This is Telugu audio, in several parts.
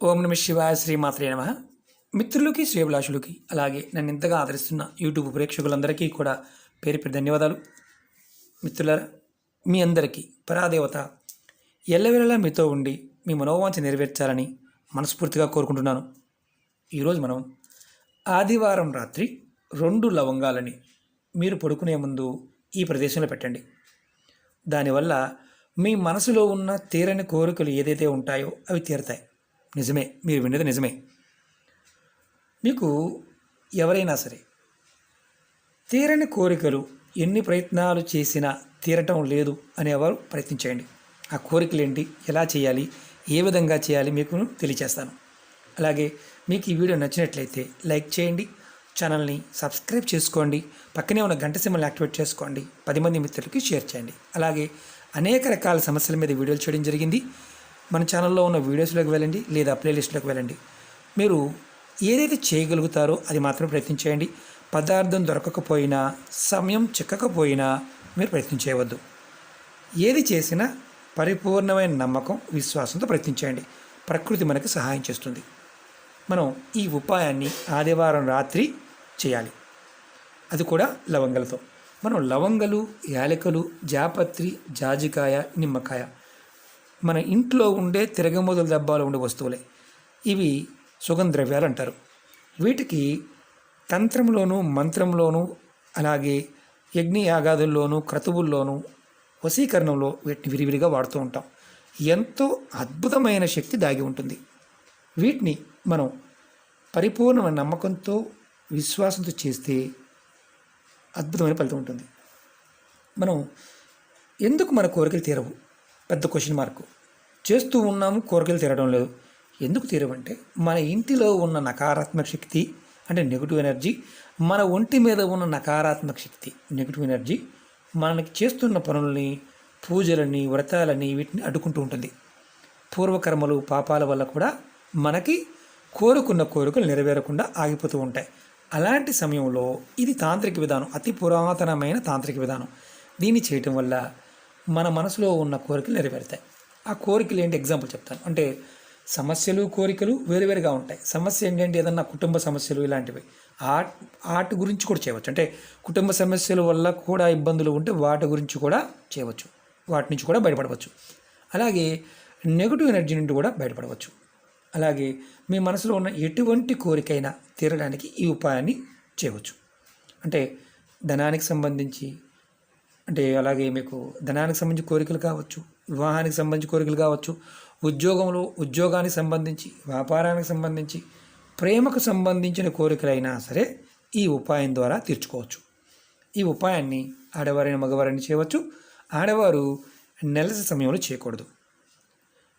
ఓం నమ శివాయ శ్రీమాత్రే నమ. మిత్రులకి శ్రేభిలాషులకి అలాగే నన్ను ఇంతగా ఆదరిస్తున్న యూట్యూబ్ ప్రేక్షకులందరికీ కూడా పేరు పేరు ధన్యవాదాలు. మిత్రులారా, మీ అందరికీ పరాదేవత ఎల్లవేళలా మీతో ఉండి మీ మనోవాంఛ నెరవేర్చాలని మనస్ఫూర్తిగా కోరుకుంటున్నాను. ఈరోజు మనం ఆదివారం రాత్రి 2 లవంగాలని మీరు పడుకునే ముందు ఈ ప్రదేశంలో పెట్టండి. దానివల్ల మీ మనసులో ఉన్న తీరని కోరికలు ఏదైతే ఉంటాయో అవి తీరతాయి. నిజమే, మీరు విన్నది నిజమే. మీకు ఎవరైనా సరే తీరని కోరికలు ఎన్ని ప్రయత్నాలు చేసినా తీరటం లేదు అనేవారు ప్రయత్నించేయండి. ఆ కోరికలు ఏంటి, ఎలా చేయాలి, ఏ విధంగా చేయాలి మీకు తెలియచేస్తాను. అలాగే మీకు ఈ వీడియో నచ్చినట్లయితే లైక్ చేయండి, ఛానల్ని సబ్స్క్రైబ్ చేసుకోండి, పక్కనే ఉన్న గంట సింబల్ని యాక్టివేట్ చేసుకోండి, 10 మంది మిత్రులకి షేర్ చేయండి. అలాగే అనేక రకాల సమస్యల మీద వీడియోలు చేయడం జరిగింది. మన ఛానల్లో ఉన్న వీడియోస్లోకి వెళ్ళండి లేదా ప్లేలిస్ట్లోకి వెళ్ళండి. మీరు ఏదైతే చేయగలుగుతారో అది మాత్రం ప్రయత్నించేయండి. పదార్థం దొరకకపోయినా, సమయం చిక్కకపోయినా మీరు ప్రయత్నం చేయవద్దు. ఏది చేసినా పరిపూర్ణమైన నమ్మకం, విశ్వాసంతో ప్రయత్నించేయండి. ప్రకృతి మనకు సహాయం చేస్తుంది. మనం ఈ ఉపాయాన్ని ఆదివారం రాత్రి చేయాలి, అది కూడా లవంగలతో. మనం లవంగలు, యాలకులు, జాపత్రి, జాజికాయ, నిమ్మకాయ మన ఇంట్లో ఉండే తిరగమోదుల డబ్బాలో ఉండే వస్తువులే. ఇవి సుగంధ ద్రవ్యాలు అంటారు. వీటికి తంత్రంలోనూ, మంత్రంలోనూ, అలాగే యజ్ఞయాగాదుల్లోనూ, క్రతువుల్లోనూ, వశీకరణంలో వీటిని విరివిరిగా వాడుతూ ఉంటాం. ఎంతో అద్భుతమైన శక్తి దాగి ఉంటుంది. వీటిని మనం పరిపూర్ణమైన నమ్మకంతో, విశ్వాసంతో చేస్తే అద్భుతమైన ఫలితం ఉంటుంది. మనం ఎందుకు మన కోరికలు తీరవు? పెద్ద క్వశ్చన్ మార్క్. చేస్తూ ఉన్నాము, కోరికలు తీరడం లేదు. ఎందుకు తీరవంటే మన ఇంటిలో ఉన్న నకారాత్మక శక్తి, అంటే నెగిటివ్ ఎనర్జీ, మన ఒంటి మీద ఉన్న నకారాత్మక శక్తి, నెగిటివ్ ఎనర్జీ మనకి చేస్తున్న పనులని, పూజలని, వ్రతాలని వీటిని అడ్డుకుంటూ ఉంటుంది. పూర్వకర్మలు, పాపాల వల్ల కూడా మనకి కోరుకున్న కోరికలు నెరవేరకుండా ఆగిపోతూ ఉంటాయి. అలాంటి సమయంలో ఇది తాంత్రిక విధానం, అతి పురాతనమైన తాంత్రిక విధానం. దీన్ని చేయటం వల్ల మన మనసులో ఉన్న కోరికలు నెరవేరుతాయి. ఆ కోరికలు ఏంటి, ఎగ్జాంపుల్ చెప్తాను. అంటే సమస్యలు, కోరికలు వేరువేరుగా ఉంటాయి. సమస్య ఏంటంటే ఏదన్నా కుటుంబ సమస్యలు ఇలాంటివి, వాటి గురించి కూడా చేయవచ్చు. అంటే కుటుంబ సమస్యల వల్ల కూడా ఇబ్బందులు ఉంటే వాటి గురించి కూడా చేయవచ్చు, వాటి నుంచి కూడా బయటపడవచ్చు. అలాగే నెగిటివ్ ఎనర్జీ నుండి కూడా బయటపడవచ్చు. అలాగే మీ మనసులో ఉన్న ఎటువంటి కోరికైనా తీరడానికి ఈ ఉపాయాన్ని చేయవచ్చు. అంటే ధనానికి సంబంధించి, అంటే అలాగే మీకు ధనానికి సంబంధించి కోరికలు కావచ్చు, వివాహానికి సంబంధించి కోరికలు కావచ్చు, ఉద్యోగానికి సంబంధించి, వ్యాపారానికి సంబంధించి, ప్రేమకు సంబంధించిన కోరికలైనా సరే ఈ ఉపాయం ద్వారా తీర్చుకోవచ్చు. ఈ ఉపాయాన్ని ఆడవారైన మగవారైనా చేయవచ్చు. ఆడవారు నెలసరి సమయంలో చేయకూడదు.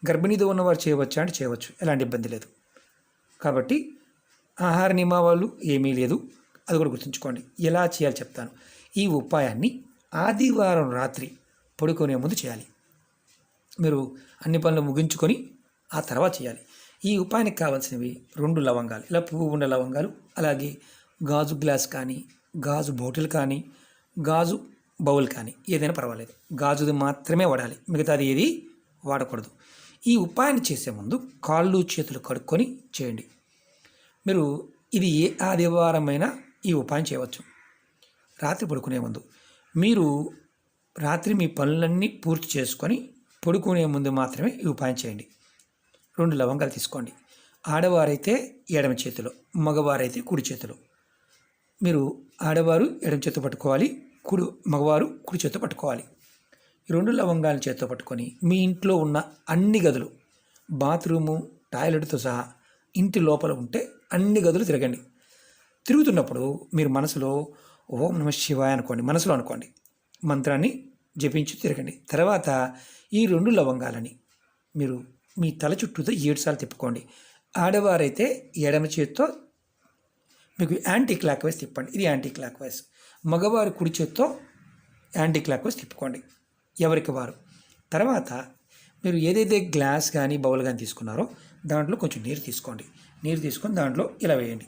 గర్భిణీతో ఉన్నవారు చేయవచ్చా అంటే చేయవచ్చు, ఎలాంటి ఇబ్బంది లేదు. కాబట్టి ఆహార నియమాలు ఏమీ లేదు, అది కూడా గుర్తుంచుకోండి. ఎలా చేయాలి చెప్తాను. ఈ ఉపాయాన్ని ఆదివారం రాత్రి పడుకునే ముందు చేయాలి. మీరు అన్ని పనులు ముగించుకొని ఆ తర్వాత చేయాలి. ఈ ఉపాయానికి కావాల్సినవి 2 లవంగాలు, ఇలా పువ్వు ఉన్న లవంగాలు, అలాగే గాజు గ్లాస్ కానీ, గాజు బాటిల్ కానీ, గాజు బౌల్ కానీ ఏదైనా పర్వాలేదు. గాజుది మాత్రమే వాడాలి, మిగతాది ఏది వాడకూడదు. ఈ ఉపాయాన్ని చేసే ముందు కాళ్ళు చేతులు కడుక్కొని చేయండి. మీరు ఇది ఏ ఆదివారమైనా ఈ ఉపాయం చేయవచ్చు. రాత్రి పడుకునే ముందు మీరు రాత్రి మీ పనులన్నీ పూర్తి చేసుకొని పడుకునే ముందు మాత్రమే ఈ ఉపాయం చేయండి. 2 లవంగాలు తీసుకోండి. ఆడవారైతే ఎడమ చేతిలో, మగవారైతే కుడి చేతిలో. మీరు ఆడవారు ఎడమ చేతితో పట్టుకోవాలి, మగవారు కుడి చేతితో పట్టుకోవాలి. ఈ 2 లవంగాలను చేతితో పట్టుకొని మీ ఇంట్లో ఉన్న అన్ని గదులు, బాత్రూము, టాయిలెట్తో సహా ఇంటి లోపల ఉంటే అన్ని గదులు తిరగండి. తిరుగుతున్నప్పుడు మీరు మనసులో ఓం నమ శివాయ అనుకోండి, మనసులో అనుకోండి, మంత్రాన్ని జపించి తిరగండి. తర్వాత ఈ 2 లవంగాలని మీరు మీ తల చుట్టూతో 7 సార్లు తిప్పుకోండి. ఆడవారైతే ఎడమ చేతితో మీకు యాంటీ క్లాక్ వైజ్ తిప్పండి, ఇది యాంటీ క్లాక్ వైజ్. మగవారు కుడి చేతితో యాంటీ క్లాక్ వైజ్ తిప్పుకోండి, ఎవరికి వారు. తర్వాత మీరు ఏదైతే గ్లాస్ కానీ బౌల్ కానీ తీసుకున్నారో దాంట్లో కొంచెం నీరు తీసుకోండి. నీరు తీసుకొని దాంట్లో ఇలా వేయండి.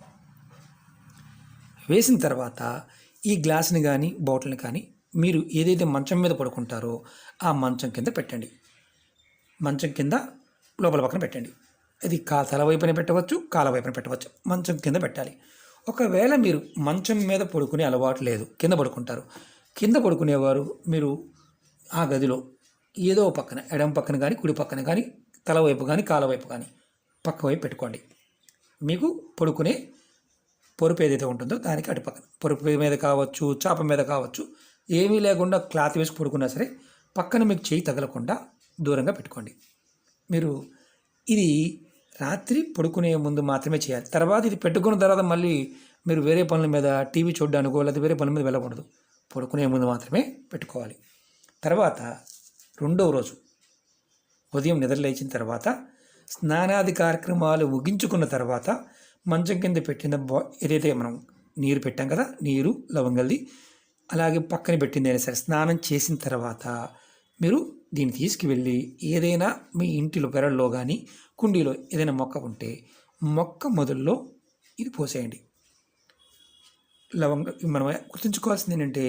వేసిన తర్వాత ఈ గ్లాస్ని కానీ బాటిల్ని కానీ మీరు ఏదైతే మంచం మీద పడుకుంటారో ఆ మంచం కింద పెట్టండి. మంచం కింద లోపల పక్కన పెట్టండి. ఇది తల వైపున పెట్టవచ్చు, కాల వైపున పెట్టవచ్చు. మంచం కింద పెట్టాలి. ఒకవేళ మీరు మంచం మీద పడుకునే అలవాటు లేదు, కింద పడుకుంటారు. కింద పడుకునేవారు మీరు ఆ గదిలో ఏదో పక్కన, ఎడమ పక్కన కానీ కుడి పక్కన కానీ, తల వైపు కానీ కాల వైపు కానీ పక్క వైపు పెట్టుకోండి. మీకు పడుకునే పొరుపు ఏదైతే ఉంటుందో దానికి అటు పక్కన, పొరుపు మీద కావచ్చు, చాప మీద కావచ్చు, ఏమీ లేకుండా క్లాత్ వేసి పడుకున్నా సరే పక్కన మీకు చేయి తగలకుండా దూరంగా పెట్టుకోండి. మీరు ఇది రాత్రి పడుకునే ముందు మాత్రమే చేయాలి. తర్వాత ఇది పెట్టుకున్న తర్వాత మళ్ళీ మీరు వేరే పనుల మీద, టీవీ చూడడానికో లేదా వేరే పనుల మీద వెళ్ళకూడదు. పడుకునే ముందు మాత్రమే పెట్టుకోవాలి. తర్వాత రెండవ రోజు ఉదయం నిద్ర లేచిన తర్వాత స్నానాది కార్యక్రమాలు ముగించుకున్న తర్వాత మంచం కింద పెట్టిన ఏదైతే మనం నీరు పెట్టాం కదా, నీరు లవంగల్ది, అలాగే పక్కన పెట్టింది అయినా సరే స్నానం చేసిన తర్వాత మీరు దీన్ని తీసుకువెళ్ళి ఏదైనా మీ ఇంటిలో పెరల్లో కానీ కుండీలో ఏదైనా మొక్క ఉంటే మొక్క మొదల్లో ఇది పోసేయండి. మనం గుర్తుంచుకోవాల్సింది ఏంటంటే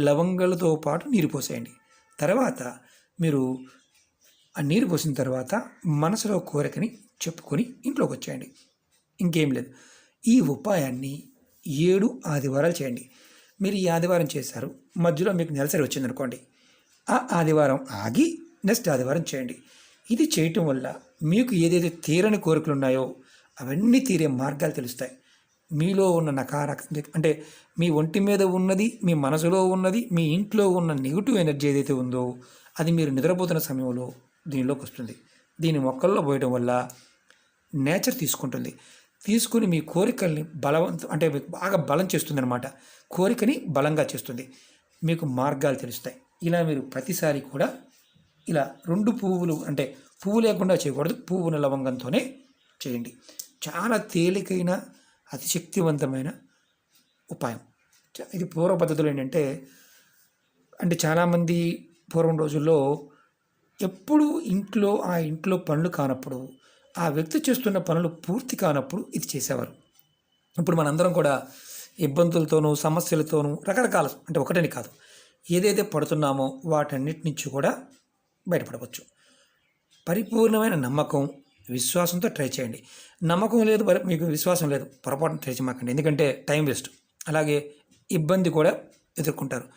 లవంగాలతో పాటు నీరు పోసేయండి. తర్వాత మీరు ఆ నీరు పోసిన తర్వాత మనసులో కోరికని చెప్పుకొని ఇంట్లోకి వచ్చేయండి. ఇంకేం లేదు. ఈ ఉపాయాన్ని 7 ఆదివారాలు చేయండి. మీరు ఈ ఆదివారం చేశారు, మధ్యలో మీకు నెలసరి వచ్చిందనుకోండి, ఆ ఆదివారం ఆగి నెక్స్ట్ ఆదివారం చేయండి. ఇది చేయటం వల్ల మీకు ఏదైతే తీరని కోరికలు ఉన్నాయో అవన్నీ తీరే మార్గాలు తెలుస్తాయి. మీలో ఉన్న నకారాత్మక అంటే మీ ఒంటి మీద ఉన్నది, మీ మనసులో ఉన్నది, మీ ఇంట్లో ఉన్న నెగిటివ్ ఎనర్జీ ఏదైతే ఉందో అది మీరు నిద్రపోతున్న సమయంలో దీనిలోకి వస్తుంది. దీని మొక్కల్లో పోయడం వల్ల నేచర్ తీసుకుంటుంది. తీసుకుని మీ కోరికల్ని అంటే మీకు బాగా బలం చేస్తుంది అనమాట. కోరికని బలంగా చేస్తుంది. మీకు మార్గాలు తెలుస్తాయి. ఇలా మీరు ప్రతిసారి కూడా ఇలా 2 పువ్వులు, అంటే పువ్వు లేకుండా చేయకూడదు, పువ్వున లవంగంతోనే చేయండి. చాలా తేలికైన అతి శక్తివంతమైన ఉపాయం. ఇది పూర్వ పద్ధతులు ఏంటంటే, చాలామంది పూర్వం రోజుల్లో ఎప్పుడు ఆ ఇంట్లో పనులు కానప్పుడు, ఆ వ్యక్తి చేస్తున్న పనులు పూర్తి కానప్పుడు ఇది చేసేవారు. ఇప్పుడు మనందరం కూడా ఇబ్బందులతోనూ సమస్యలతోనూ రకరకాల, ఒకటని కాదు, ఏదైతే పడుతున్నామో వాటన్నిటి నుంచి కూడా బయటపడవచ్చు. పరిపూర్ణమైన నమ్మకం, విశ్వాసంతో ట్రై చేయండి. నమ్మకం లేదు, మీకు విశ్వాసం లేదు, పొరపాటున ట్రై చేయమాకండి. ఎందుకంటే టైం వేస్ట్, అలాగే ఇబ్బంది కూడా ఎదుర్కొంటారు.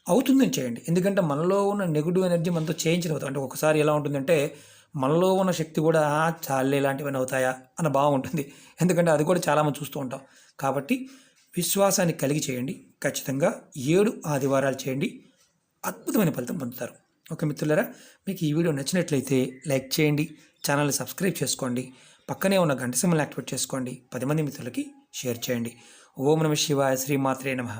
అవుతుందని చేయండి. ఎందుకంటే మనలో ఉన్న నెగిటివ్ ఎనర్జీ మనతో చేయించలేదు. ఒకసారి ఎలా ఉంటుందంటే మనలో ఉన్న శక్తి కూడా చాలే ఇలాంటివన్నీ అవుతాయా అన్న భావం ఉంటుంది. ఎందుకంటే అది కూడా చాలామంది చూస్తూ ఉంటాం. కాబట్టి విశ్వాసాన్ని కలిగి చేయండి. ఖచ్చితంగా 7 ఆదివారాలు చేయండి. అద్భుతమైన ఫలితం పొందుతారు. ఓకే మిత్రులారా, మీకు ఈ వీడియో నచ్చినట్లయితే లైక్ చేయండి, ఛానల్ని సబ్స్క్రైబ్ చేసుకోండి, పక్కనే ఉన్న గంట సింబల్ని యాక్టివేట్ చేసుకోండి, 10 మంది మిత్రులకి షేర్ చేయండి. ఓం నమః శివాయ, శ్రీమాత్రే నమః.